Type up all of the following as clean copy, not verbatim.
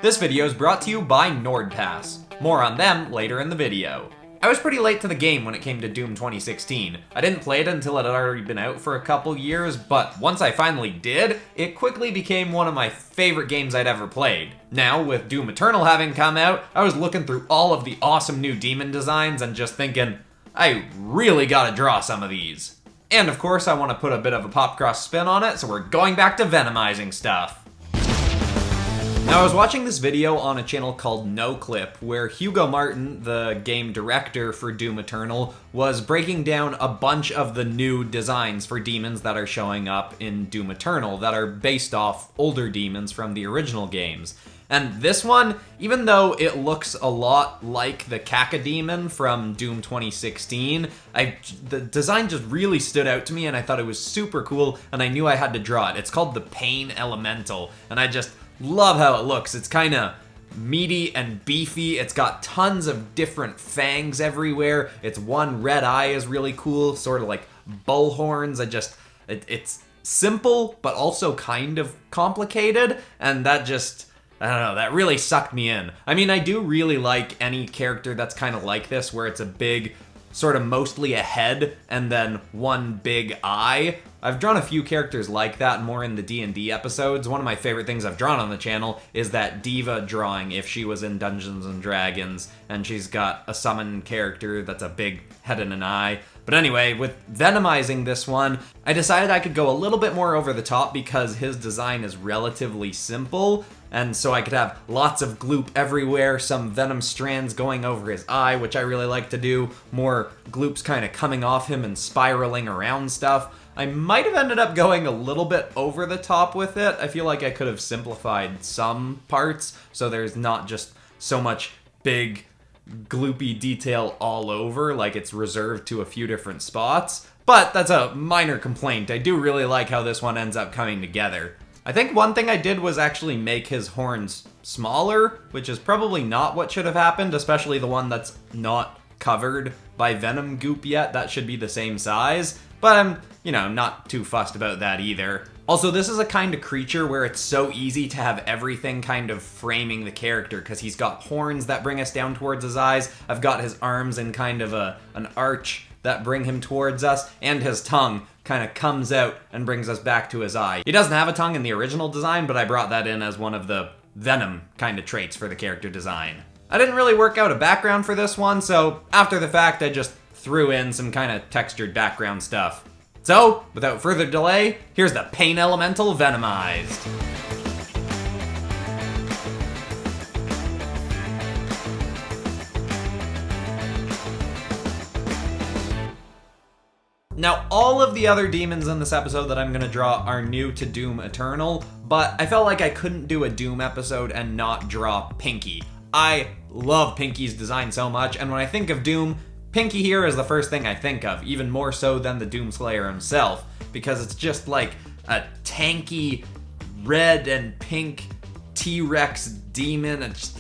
This video is brought to you by NordPass. More on them later in the video. I was pretty late to the game when it came to Doom 2016. I didn't play it until it had already been out for a couple years, but once I finally did, it quickly became one of my favorite games I'd ever played. Now, with Doom Eternal having come out, I was looking through all of the awesome new demon designs and just thinking, I really gotta draw some of these. And of course, I want to put a bit of a PopCross spin on it, so we're going back to Venomizing stuff. Now, I was watching this video on a channel called NoClip, where Hugo Martin, the game director for Doom Eternal, was breaking down a bunch of the new designs for demons that are showing up in Doom Eternal that are based off older demons from the original games. And this one, even though it looks a lot like the Cacodemon from Doom 2016, the design just really stood out to me and I thought it was super cool and I knew I had to draw it. It's called the Pain Elemental, and I just love how it looks. It's kind of meaty and beefy. It's got tons of different fangs everywhere. Its one red eye is really cool, sort of like bull horns. It's simple, but also kind of complicated, and that just, I don't know, that really sucked me in. I mean, I do really like any character that's kind of like this, where it's a big, sort of mostly a head and then one big eye. I've drawn a few characters like that more in the D&D episodes. One of my favorite things I've drawn on the channel is that Diva drawing if she was in Dungeons & Dragons, and she's got a summon character that's a big head and an eye. But anyway, with Venomizing this one, I decided I could go a little bit more over the top because his design is relatively simple, and so I could have lots of gloop everywhere, some venom strands going over his eye, which I really like to do, more gloops kind of coming off him and spiraling around stuff. I might have ended up going a little bit over the top with it. I feel like I could have simplified some parts, so there's not just so much big gloopy detail all over, like it's reserved to a few different spots. But that's a minor complaint. I do really like how this one ends up coming together. I think one thing I did was actually make his horns smaller, which is probably not what should have happened, especially the one that's not covered by venom goop yet. That should be the same size, but I'm, not too fussed about that either. Also, this is a kind of creature where it's so easy to have everything kind of framing the character, because he's got horns that bring us down towards his eyes, I've got his arms in kind of an arch that bring him towards us, and his tongue kind of comes out and brings us back to his eye. He doesn't have a tongue in the original design, but I brought that in as one of the venom kind of traits for the character design. I didn't really work out a background for this one, so after the fact I just threw in some kind of textured background stuff. So, without further delay, here's the Pain Elemental Venomized. Now, all of the other demons in this episode that I'm going to draw are new to Doom Eternal, but I felt like I couldn't do a Doom episode and not draw Pinky. I love Pinky's design so much, and when I think of Doom, Pinky here is the first thing I think of, even more so than the Doomslayer himself, because it's just like a tanky red and pink T-Rex demon. It's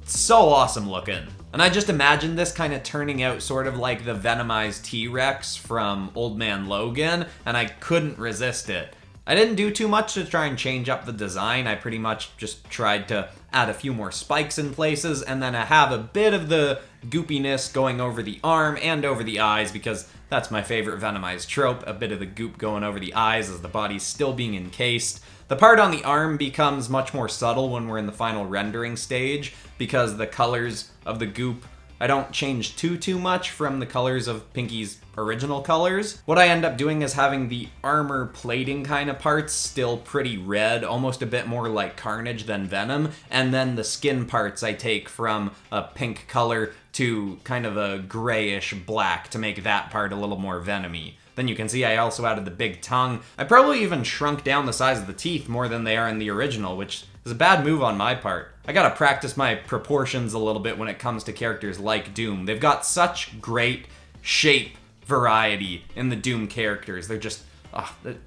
so awesome looking. And I just imagined this kind of turning out sort of like the Venomized T-Rex from Old Man Logan, and I couldn't resist it. I didn't do too much to try and change up the design. I pretty much just tried to add a few more spikes in places, and then I have a bit of the goopiness going over the arm and over the eyes, because that's my favorite Venomized trope, a bit of the goop going over the eyes as the body's still being encased. The part on the arm becomes much more subtle when we're in the final rendering stage, because the colors of the goop, I don't change too much from the colors of Pinky's original colors. What I end up doing is having the armor plating kind of parts still pretty red, almost a bit more like Carnage than Venom, and then the skin parts I take from a pink color to kind of a grayish black to make that part a little more venomy. Then you can see I also added the big tongue. I probably even shrunk down the size of the teeth more than they are in the original, which is a bad move on my part. I gotta practice my proportions a little bit when it comes to characters like Doom. They've got such great shape variety in the Doom characters. They're just,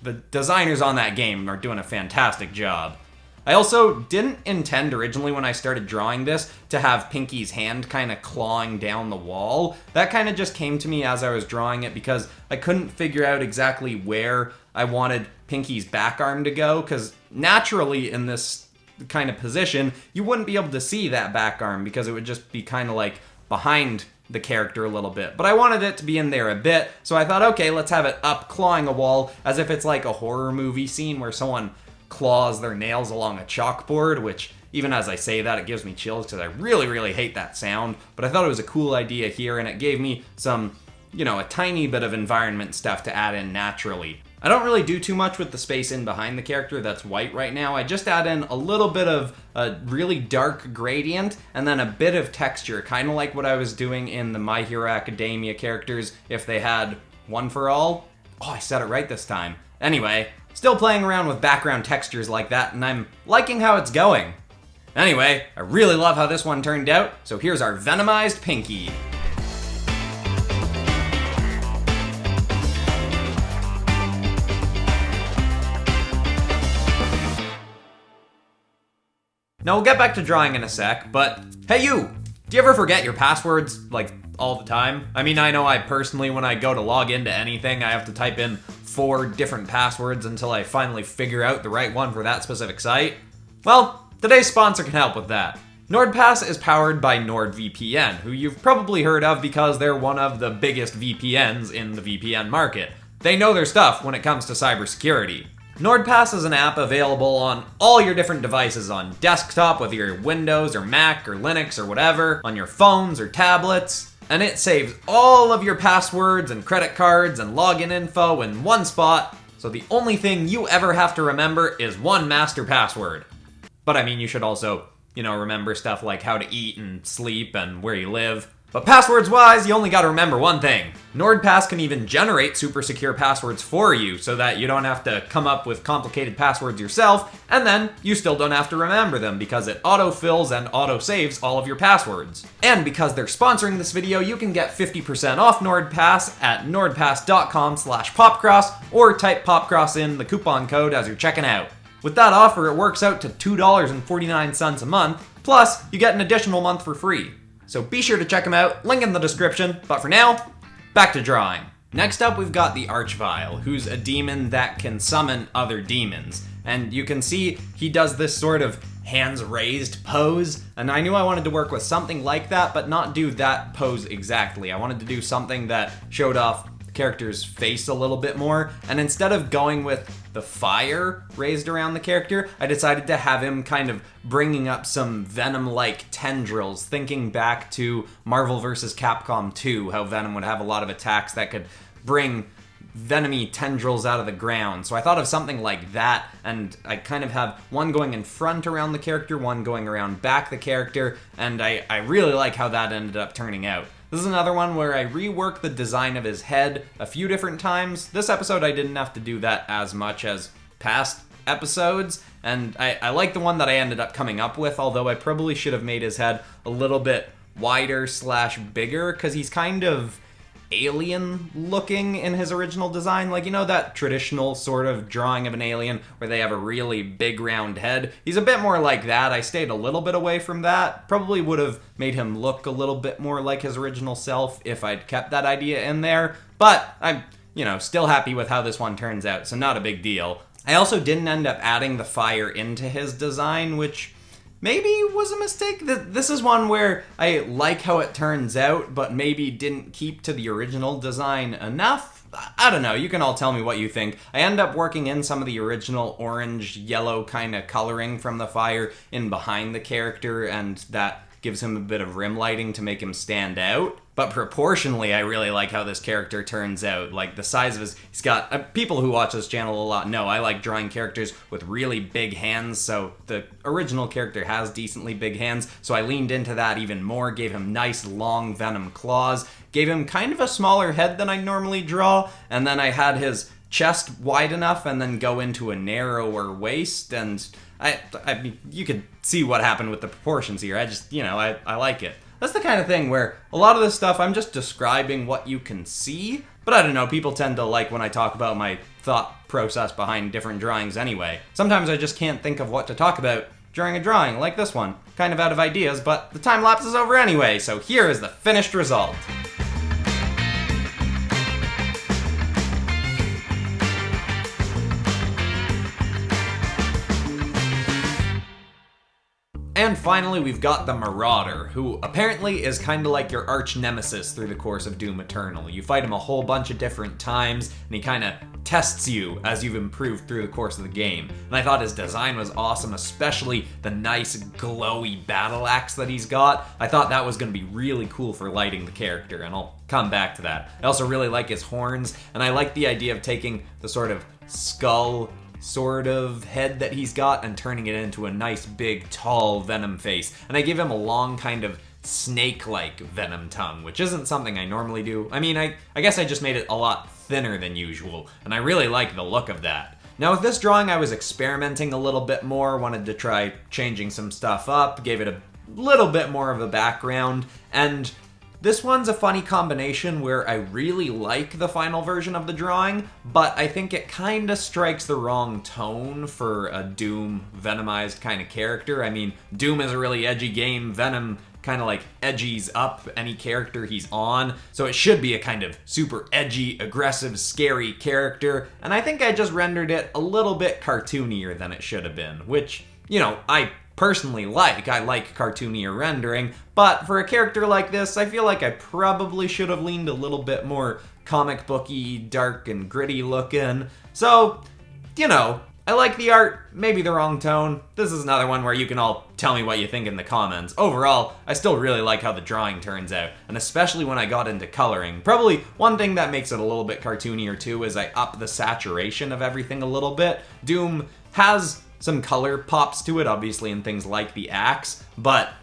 the designers on that game are doing a fantastic job. I also didn't intend originally when I started drawing this to have Pinky's hand kind of clawing down the wall. That kind of just came to me as I was drawing it because I couldn't figure out exactly where I wanted Pinky's back arm to go, because naturally in this kind of position, you wouldn't be able to see that back arm because it would just be kind of like behind the character a little bit. But I wanted it to be in there a bit, so I thought, okay, let's have it up clawing a wall as if it's like a horror movie scene where someone claws their nails along a chalkboard, which even as I say that, it gives me chills because I really, really hate that sound. But I thought it was a cool idea here, and it gave me some, a tiny bit of environment stuff to add in naturally. I don't really do too much with the space in behind the character that's white right now. I just add in a little bit of a really dark gradient and then a bit of texture, kind of like what I was doing in the My Hero Academia characters if they had One for All. Oh, I said it right this time. Anyway, still playing around with background textures like that, and I'm liking how it's going. Anyway, I really love how this one turned out, so here's our Venomized Pinky. Now we'll get back to drawing in a sec, but hey you! Do you ever forget your passwords, like, all the time? I mean, I know I personally, when I go to log into anything, I have to type in 4 different passwords until I finally figure out the right one for that specific site. Well, today's sponsor can help with that. NordPass is powered by NordVPN, who you've probably heard of because they're one of the biggest VPNs in the VPN market. They know their stuff when it comes to cybersecurity. NordPass is an app available on all your different devices, on desktop, whether you're Windows or Mac or Linux or whatever, on your phones or tablets, and it saves all of your passwords and credit cards and login info in one spot, so the only thing you ever have to remember is one master password. But I mean, you should also, remember stuff like how to eat and sleep and where you live. But passwords-wise, you only gotta remember one thing. NordPass can even generate super secure passwords for you so that you don't have to come up with complicated passwords yourself, and then you still don't have to remember them because it autofills and auto-saves all of your passwords. And because they're sponsoring this video, you can get 50% off NordPass at nordpass.com/popcross or type popcross in the coupon code as you're checking out. With that offer, it works out to $2.49 a month, plus you get an additional month for free. So be sure to check them out, link in the description, but for now, back to drawing. Next up we've got the Archville, who's a demon that can summon other demons. And you can see he does this sort of hands raised pose, and I knew I wanted to work with something like that, but not do that pose exactly. I wanted to do something that showed off the character's face a little bit more, and instead of going with the fire raised around the character, I decided to have him kind of bringing up some Venom-like tendrils, thinking back to Marvel vs. Capcom 2, how Venom would have a lot of attacks that could bring venomy tendrils out of the ground. So I thought of something like that, and I kind of have one going in front around the character, one going around back the character, and I really like how that ended up turning out. This is another one where I reworked the design of his head a few different times. This episode I didn't have to do that as much as past episodes, and I like the one that I ended up coming up with, although I probably should have made his head a little bit wider / bigger, because he's kind of alien looking in his original design. Like, that traditional sort of drawing of an alien where they have a really big round head. He's a bit more like that. I stayed a little bit away from that. Probably would have made him look a little bit more like his original self if I'd kept that idea in there. But I'm, still happy with how this one turns out, so not a big deal. I also didn't end up adding the fire into his design, which maybe was a mistake. This is one where I like how it turns out, but maybe didn't keep to the original design enough. I don't know, you can all tell me what you think. I end up working in some of the original orange-yellow kind of coloring from the fire in behind the character, and that gives him a bit of rim lighting to make him stand out. But proportionally, I really like how this character turns out. Like, the size of he's got, people who watch this channel a lot know I like drawing characters with really big hands, so the original character has decently big hands, so I leaned into that even more, gave him nice long venom claws, gave him kind of a smaller head than I normally draw, and then I had his chest wide enough and then go into a narrower waist, and I mean, you could see what happened with the proportions here. I just, I like it. That's the kind of thing where a lot of this stuff, I'm just describing what you can see, but I don't know, people tend to like when I talk about my thought process behind different drawings anyway. Sometimes I just can't think of what to talk about during a drawing, like this one. Kind of out of ideas, but the time lapse is over anyway, so here is the finished result. And finally, we've got the Marauder, who apparently is kind of like your arch nemesis through the course of Doom Eternal. You fight him a whole bunch of different times, and he kind of tests you as you've improved through the course of the game. And I thought his design was awesome, especially the nice glowy battle axe that he's got. I thought that was going to be really cool for lighting the character, and I'll come back to that. I also really like his horns, and I like the idea of taking the sort of skull sort of head that he's got and turning it into a nice big tall venom face. And I give him a long kind of snake-like venom tongue, which isn't something I normally do. I mean, I guess I just made it a lot thinner than usual, and I really like the look of that. Now with this drawing I was experimenting a little bit more, wanted to try changing some stuff up, gave it a little bit more of a background, and this one's a funny combination where I really like the final version of the drawing, but I think it kinda strikes the wrong tone for a Doom Venomized kind of character. I mean, Doom is a really edgy game, Venom kind of like edgies up any character he's on, so it should be a kind of super edgy, aggressive, scary character, and I think I just rendered it a little bit cartoonier than it should have been, which, you know, I personally like. I like cartoonier rendering, but for a character like this, I feel like I probably should have leaned a little bit more comic booky, dark and gritty looking. So, you know, I like the art, maybe the wrong tone. This is another one where you can all tell me what you think in the comments. Overall, I still really like how the drawing turns out, and especially when I got into coloring. Probably one thing that makes it a little bit cartoonier too is I up the saturation of everything a little bit. Doom has some color pops to it, obviously, in things like the axe, but,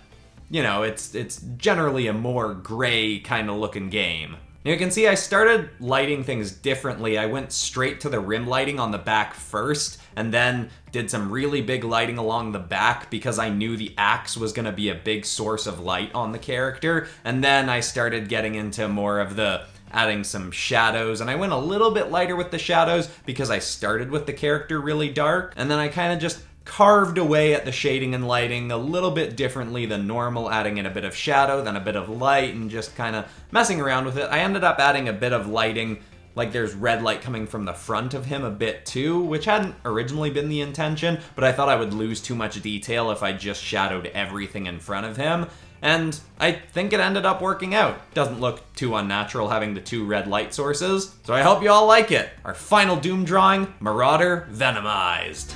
you know, it's generally a more gray kind of looking game. Now you can see I started lighting things differently. I went straight to the rim lighting on the back first, and then did some really big lighting along the back because I knew the axe was going to be a big source of light on the character, and then I started getting into more of the adding some shadows, and I went a little bit lighter with the shadows because I started with the character really dark, and then I kind of just carved away at the shading and lighting a little bit differently than normal, adding in a bit of shadow, then a bit of light, and just kind of messing around with it. I ended up adding a bit of lighting, like there's red light coming from the front of him a bit too, which hadn't originally been the intention, but I thought I would lose too much detail if I just shadowed everything in front of him. And I think it ended up working out. Doesn't look too unnatural having the two red light sources, so I hope you all like it. Our final Doom drawing, Marauder Venomized.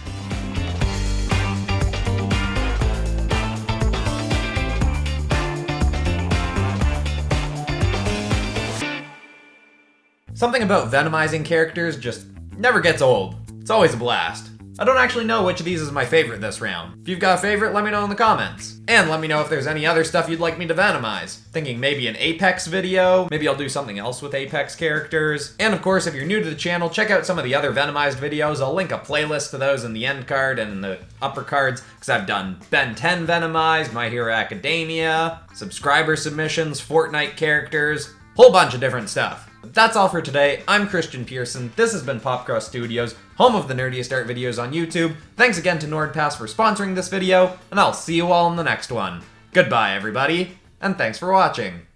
Something about Venomizing characters just never gets old. It's always a blast. I don't actually know which of these is my favorite this round. If you've got a favorite, let me know in the comments. And let me know if there's any other stuff you'd like me to Venomize. Thinking maybe an Apex video, maybe I'll do something else with Apex characters. And of course, if you're new to the channel, check out some of the other Venomized videos. I'll link a playlist to those in the end card and in the upper cards, because I've done Ben 10 Venomized, My Hero Academia, subscriber submissions, Fortnite characters, whole bunch of different stuff. But that's all for today. I'm Christian Pearson. This has been PopCross Studios, home of the nerdiest art videos on YouTube. Thanks again to NordPass for sponsoring this video, and I'll see you all in the next one. Goodbye, everybody, and thanks for watching.